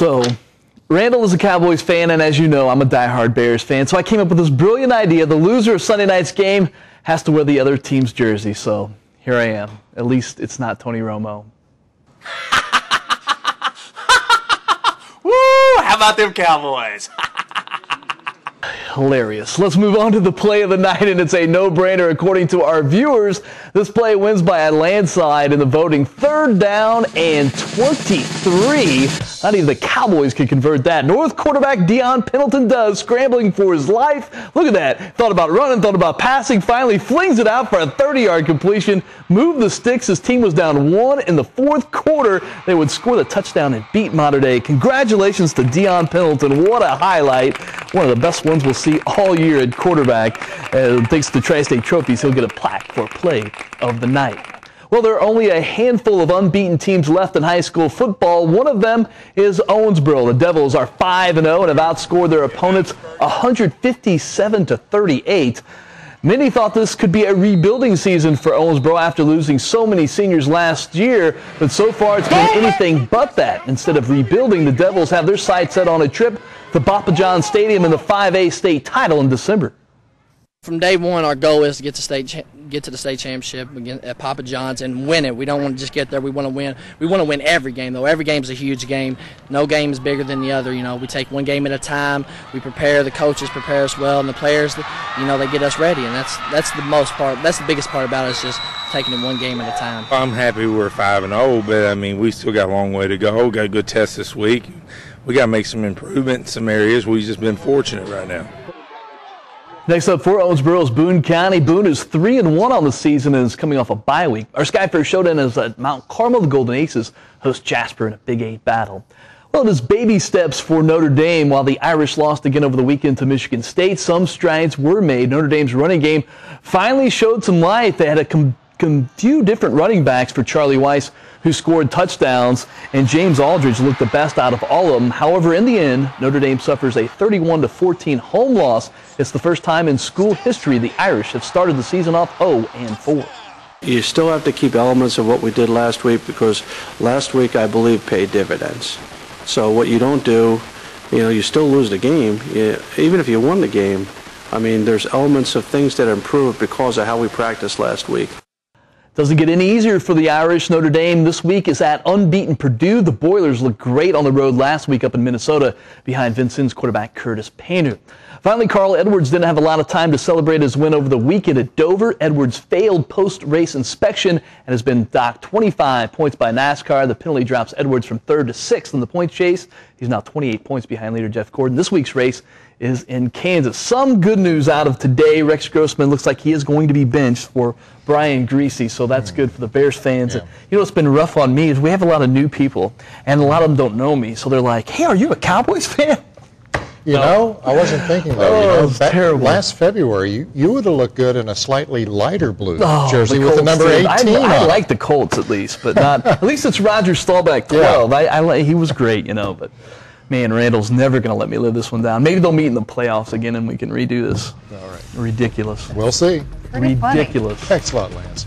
So, Randall is a Cowboys fan, and as you know, I'm a diehard Bears fan. So I came up with this brilliant idea. The loser of Sunday night's game has to wear the other team's jersey. So here I am. At least it's not Tony Romo. Woo! How about them Cowboys? Hilarious. Let's move on to the play of the night, and it's a no-brainer according to our viewers. This play wins by a landslide in the voting. 3rd down and 23. Not even the Cowboys can convert that. North quarterback Deion Pendleton does, scrambling for his life. Look at that. Thought about running, thought about passing, finally flings it out for a 30-yard completion. Moved the sticks. His team was down 1 in the 4th quarter. They would score the touchdown and beat Mater Dei. Congratulations to Deion Pendleton. What a highlight. One of the best ones we'll see all year at quarterback. Thanks to Tri-State Trophies, he'll get a plaque for play of the night. Well, there are only a handful of unbeaten teams left in high school football. One of them is Owensboro. The Devils are 5-0 and have outscored their opponents 157-38. Many thought this could be a rebuilding season for Owensboro after losing so many seniors last year, but so far it's been anything but that. Instead of rebuilding, the Devils have their sights set on a trip to Papa John's Stadium in the 5A state title in December. From day one, our goal is to get to the state championship again at Papa John's and win it. We don't want to just get there. We want to win. We want to win every game, though. Every game is a huge game. No game is bigger than the other. You know, we take one game at a time. We prepare. The coaches prepare us well, and the players, you know, they get us ready. And that's the most part. That's the biggest part about it, is just taking it one game at a time. I'm happy we're 5-0, but I mean, we still got a long way to go. We got a good test this week. We got to make some improvement in some areas. We've just been fortunate right now. Next up for Owensboro's Boone County. Boone is 3-1 on the season and is coming off a bye week. Our Skyfair showdown is at Mount Carmel. The Golden Aces host Jasper in a Big 8 battle. Well, it is baby steps for Notre Dame. While the Irish lost again over the weekend to Michigan State, some strides were made. Notre Dame's running game finally showed some life. They had a few different running backs for Charlie Weiss, who scored touchdowns, and James Aldridge looked the best out of all of them. However, in the end, Notre Dame suffers a 31-14 home loss. It's the first time in school history the Irish have started the season off 0-4. You still have to keep elements of what we did last week, because last week, I believe, paid dividends. So what you don't do, you know, you still lose the game. Even if you won the game, I mean, there's elements of things that improved because of how we practiced last week. Doesn't get any easier for the Irish. Notre Dame this week is at unbeaten Purdue. The Boilers looked great on the road last week up in Minnesota behind Vincennes quarterback Curtis Payne. Finally, Carl Edwards didn't have a lot of time to celebrate his win over the weekend at Dover. Edwards failed post-race inspection and has been docked 25 points by NASCAR. The penalty drops Edwards from 3rd to 6th in the points chase. He's now 28 points behind leader Jeff Gordon. This week's race is in Kansas. Some good news out of today. Rex Grossman looks like he is going to be benched for Brian Greasy, so that's good for the Bears fans. Yeah. You know what's been rough on me is we have a lot of new people, and a lot of them don't know me, so they're like, hey, are you a Cowboys fan? You know, I wasn't thinking that. Oh, you know, it's terrible. Last February, you would have looked good in a slightly lighter blue jersey the with the Colts number 18 I on. like the Colts at least, but not. At least it's Roger Staubach 12. Yeah. He was great, you know, but man, Randall's never going to let me live this one down. Maybe they'll meet in the playoffs again and we can redo this. All right. Ridiculous. We'll see. Ridiculous. Thanks a lot, Lance.